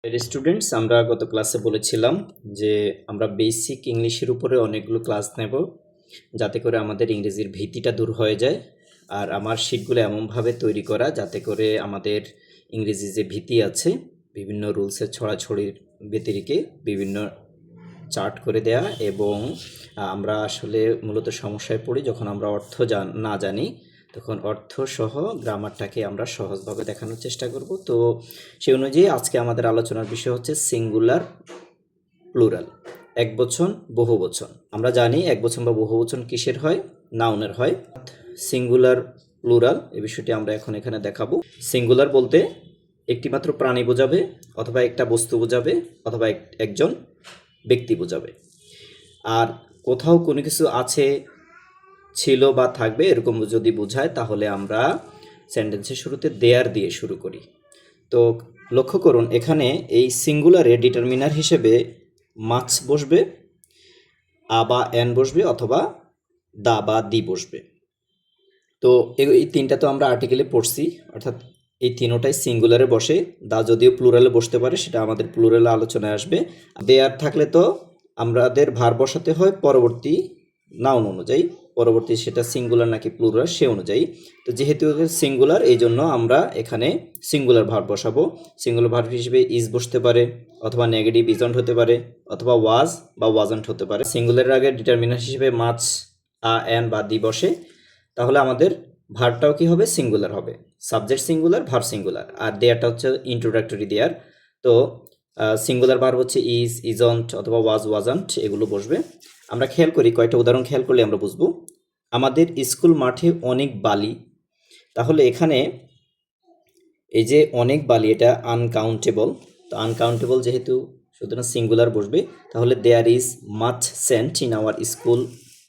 Students, আমরা গত ক্লাসে বলেছিলাম যে আমরা বেসিক ইংলিশের উপরে অনেকগুলো ক্লাস নেব যাতে করে আমাদের ইংরেজির ভীতিটা দূর হয়ে যায়। আর আমার শিটগুলো এমনভাবে তৈরি করা যাতে করে আমাদের ইংরেজি যে ভীতি আছে বিভিন্ন রুলসের ছড়াছড়ির ব্যতিরিকে বিভিন্ন চার্ট করে দেয়া, এবং আমরা আসলে মূলত সমস্যায় পড়ি যখন আমরা অর্থ না জানি, তখন অর্থ সহ গ্রামারটাকে আমরা সহজভাবে দেখানোর চেষ্টা করব। তো সেই অনুযায়ী আজকে আমাদের আলোচনার বিষয় হচ্ছে সিঙ্গুলার প্লুরাল, একবচন বহুবচন। আমরা জানি একবচন বা বহুবচন কিসের হয়? নাউনের হয়। সিঙ্গুলার প্লুরাল এই বিষয়টি আমরা এখন এখানে দেখাবো। সিঙ্গুলার বলতে একটি মাত্র প্রাণী বোঝাবে, অথবা একটা বস্তু বোঝাবে, অথবা একজন ব্যক্তি বোঝাবে। আর কোথাও কোনো কিছু আছে, ছিল বা থাকবে এরকম যদি বোঝায় তাহলে আমরা সেন্টেন্সের শুরুতে দেয়ার দিয়ে শুরু করি। তো লক্ষ্য করুন, এখানে এই সিঙ্গুলারে ডিটারমিনার হিসেবে মাছ বসবে, আ বা এন বসবে, অথবা দা বা দি বসবে। তো এই তিনটা তো আমরা আর্টিকেলে পড়ছি, অর্থাৎ এই তিনোটাই সিঙ্গুলারে বসে। দা যদিও প্লুরালে বসতে পারে, সেটা আমাদের প্লুরালে আলোচনায় আসবে। দেয়ার থাকলে তো আমাদের ভার বসাতে হয় পরবর্তী নাউন অনুযায়ী, পরবর্তী সেটা সিঙ্গুলার নাকি প্লুরাল সে অনুযায়ী। তো যেহেতু সিঙ্গুলার, এই জন্য আমরা এখানে সিঙ্গুলার ভার্ব বসাবো। সিঙ্গুলার ভার্ব হিসেবে ইজ বসতে পারে, অথবা নেগেটিভ ইজন্ট হতে পারে, অথবা ওয়াজ বা ওয়াজন্ট হতে পারে। সিঙ্গুলারের আগে ডিটারমিনার হিসেবে মাছ, আ, এন বা দি বসে, তাহলে আমাদের ভার্বটাও কি হবে? সিঙ্গুলার হবে। Subject singular, verb singular. আর দেয়ারটা হচ্ছে ইন্ট্রোডাক্টরি দেয়ার। তো সিঙ্গুলার ভার্ব হচ্ছে ইজ, ইজন্ট, অথবা ওয়াজ, ওয়াজন্ট, এগুলো বসবে। আমরা খেয়াল করি, কয়টা উদাহরণ খেয়াল করলে আমরা বুঝবো। আমাদের স্কুল মাঠে অনেক বালি, তাহলে এখানে এই যে অনেক বালি, এটা আনকাউন্টেবল। তো আনকাউন্টেবল যেহেতু, সুতরাং সিঙ্গুলার বসবে। তাহলে there is much sand in our school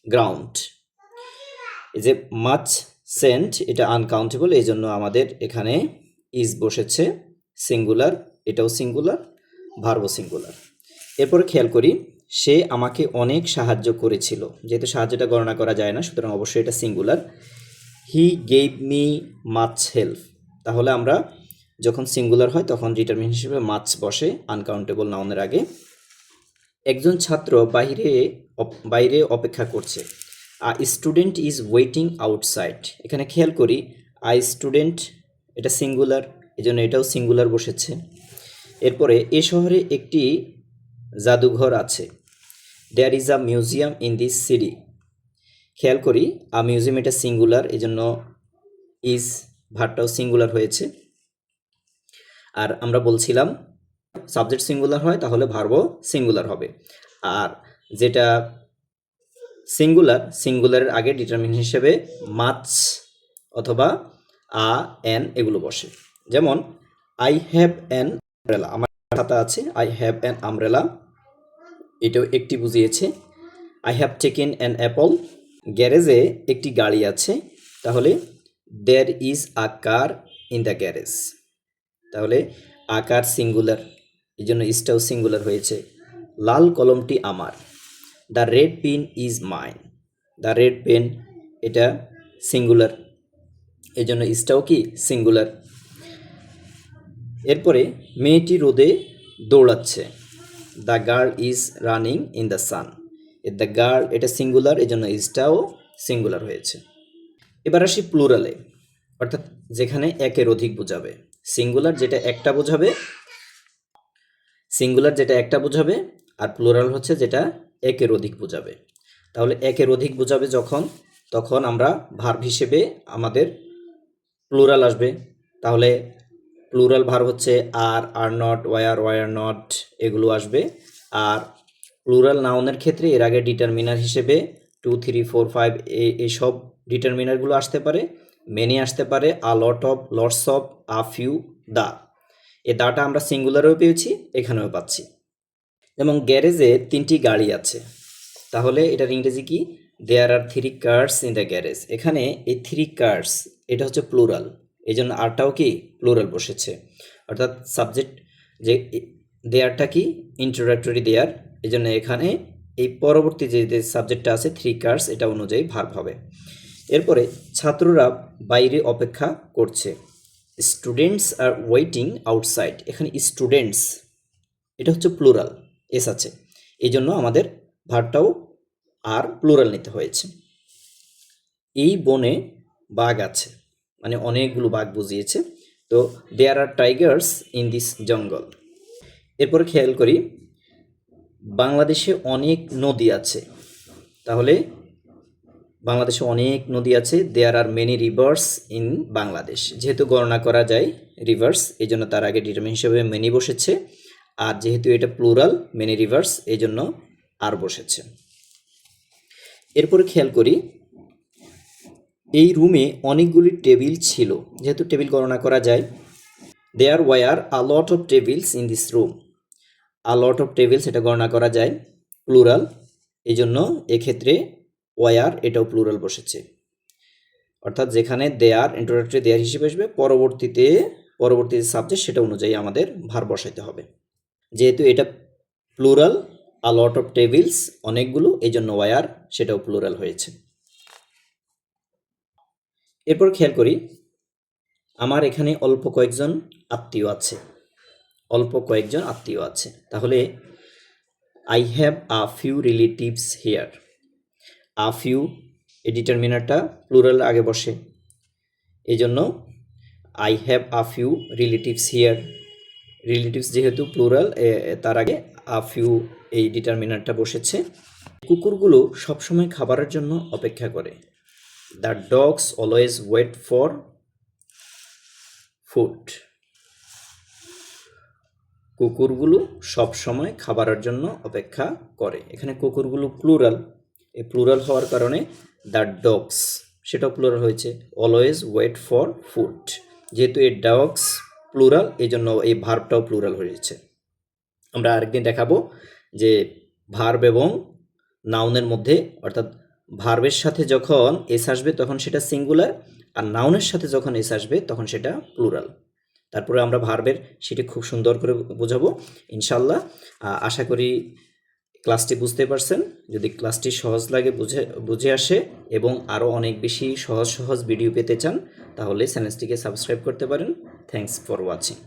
ground. এই যে মাচ সেন্ট, এটা আনকাউন্টেবল, এই জন্য আমাদের এখানে ইজ বসেছে সিঙ্গুলার, এটাও সিঙ্গুলার, ভার্বও সিঙ্গুলার। এরপরে খেয়াল করি, সে আমাকে অনেক সাহায্য করেছিল, যেহেতু সাহায্যটা গণনা করা যায় না, সুতরাং অবশ্যই এটা singular. He gave me much help, তাহলে আমরা যখন সিঙ্গুলার হয় তখন ডিটারমিনেশন হিসেবে মাচ বসে আনকাউন্টেবল নাউনের আগে। একজন ছাত্র বাইরে অপেক্ষা করছে। আ স্টুডেন্ট ইজ ওয়েটিং আউটসাইড, এখানে খেয়াল করি আই স্টুডেন্ট, এটা সিঙ্গুলার, এই জন্য এটাও সিঙ্গুলার বসেছে। এরপরে এ শহরে একটি জাদুঘর আছে। There is a museum in this city, খেয়াল করি আ মিউজিয়াম, এটা সিঙ্গুলার, এই জন্য ইজ ভার্বটাও সিঙ্গুলার হয়েছে। আর আমরা বলছিলাম সাবজেক্ট সিঙ্গুলার হয় তাহলে ভার্বও সিঙ্গুলার হবে। আর যেটা সিঙ্গুলারের আগে ডিটারমিনেশন হিসেবে মাচ অথবা আ, এন এগুলো বসে। যেমন আই হ্যাভ অ্যান আমব্রেলা, আমার খাতা আছে, আই হ্যাভ অ্যান আমব্রেলা, এটাও একটি বুঝিয়েছে। I have taken an apple, গ্যারেজে একটি গাড়ি আছে, তাহলে there is a car in the garage, তাহলে আকার সিঙ্গুলার, এই জন্য ইজটাও সিঙ্গুলার হয়েছে। লাল কলমটি আমার, the red pen is mine, the red pen এটা সিঙ্গুলার, এই জন্য ইজটাও কি সিঙ্গুলার। এরপরে মেয়েটি রোদে দৌড়াচ্ছে, the girl is running in the sun, the girl এটা সিঙ্গুলার, এই জন্য ইজটাও সিঙ্গুলার হয়েছে। এবার আসি প্লুরালে, অর্থাৎ যেখানে একের অধিক বোঝাবে। সিঙ্গুলার যেটা একটা বোঝাবে, আর প্লুরাল হচ্ছে যেটা একের অধিক বোঝাবে। তাহলে একের অধিক বোঝাবে যখন, তখন আমরা ভার্ব হিসেবে আমাদের প্লুরাল আসবে। তাহলে প্লুরাল ভার্ব হচ্ছে আর নট, ওয়ার নট, এগুলো আসবে। আর প্লুরাল নাউনের ক্ষেত্রে এর আগে ডিটারমিনার হিসেবে 2, 3, 4, 5 এইসব ডিটারমিনারগুলো আসতে পারে, মেনি আসতে পারে, a lot of, lots of, a few, the. এই দাটা আমরা সিঙ্গুলারেও পেয়েছি, এখানেও পাচ্ছি। যেমন গ্যারেজে 3টি গাড়ি আছে, তাহলে এটার ইংরেজি কি? দেয়ার আর 3 কার্স ইন দ্য গ্যারেজ। এখানে এই 3 কার্স এটা হচ্ছে প্লুরাল, এই জন্য আরটাও কি প্লুরাল বসেছে। অর্থাৎ সাবজেক্ট যে দেয়ারটা কি ইন্ট্রোডাক্টরি দেয়ার, এই জন্য এখানে এই পরবর্তী যে সাবজেক্টটা আছে 3 কার্স, এটা অনুযায়ী ভার্ব হবে। এরপরে ছাত্ররা বাইরে অপেক্ষা করছে, স্টুডেন্টস আর ওয়েটিং আউটসাইড, এখানে স্টুডেন্টস এটা হচ্ছে প্লুরাল, এস আছে, এই জন্য আমাদের ভার্বটাও আর প্লুরাল নিতে হয়েছে। এই বনে বাঘ আছে, মানে অনেকগুলো বাঘ বুঝিয়েছে। তো দেয়ার আর টাইগার্স ইন দিস জঙ্গল। এরপরে খেয়াল করি, বাংলাদেশে অনেক নদী আছে, তাহলে বাংলাদেশে অনেক নদী আছে, there are many rivers in Bangladesh. যেহেতু গণনা করা যায় রিভার্স, এই জন্য তার আগে ডিটারমিন হিসেবে মেনি বসেছে, আর যেহেতু এটা প্লুরাল মেনি রিভার্স, এই জন্য আর বসেছে। এরপরে খেয়াল করি, এই রুমে অনেকগুলি টেবিল ছিল, যেহেতু টেবিল গণনা করা যায়, there were a lot of tables in this room. A lot of tables এটা গণনা করা যায়, প্লুরাল, এই জন্য এক্ষেত্রে ওয়ার এটাও প্লুরাল বসেছে। অর্থাৎ যেখানে দেয়ার ইন্ট্রোডাক্টরি দেয়ার হিসেবে আসবে, পরবর্তী সাবজেক্ট সেটা অনুযায়ী আমাদের ভার বসাইতে হবে। যেহেতু এটা plural, a lot of tables অনেকগুলো, এই জন্য ওয়ার সেটাও প্লুরাল হয়েছে। এরপর খেয়াল করি, আমার এখানে অল্প কয়েকজন আত্মীয় আছে, অল্প কয়েকজন আত্মীয় আছে, তাহলে I have a few relatives here. A few এই ডিটারমিনারটা প্লুরাল আগে বসে, এই জন্য I have a few relatives here. Relatives যেহেতু প্লুরাল, তার আগে আ ফিউ এই ডিটারমিনারটা বসেছে। কুকুরগুলো সবসময় খাবারের জন্য অপেক্ষা করে। The dogs always wait for food. কুকুরগুলো সবসময় খাবারের জন্য অপেক্ষা করে। এখানে কুকুরগুলো প্লুরাল, এই প্লুরাল হওয়ার কারণে দ্য ডগস সেটাও প্লুরাল হয়েছে, অলওয়েজ ওয়েট ফর ফুড। যেহেতু এই ডগস প্লুরাল, এই জন্য এই ভার্বটাও প্লুরাল হয়েছে। আমরা আরেকদিন দেখাবো যে ভার্ব এবং নাউনের মধ্যে, অর্থাৎ ভার্বের সাথে যখন এস আসবে তখন সেটা সিঙ্গুলার, আর নাউনের সাথে যখন এস আসবে তখন সেটা প্লুরাল। তারপরে আমরা ভার্বের সেটি খুব সুন্দর করে বোঝাবো ইনশাল্লাহ। আশা করি ক্লাসটি বুঝতে পারছেন। যদি ক্লাসটি সহজ লাগে, বুঝে আসে এবং আরও অনেক বেশি সহজ ভিডিও পেতে চান, তাহলে চ্যানেলটিকে সাবস্ক্রাইব করতে পারেন। Thanks for watching.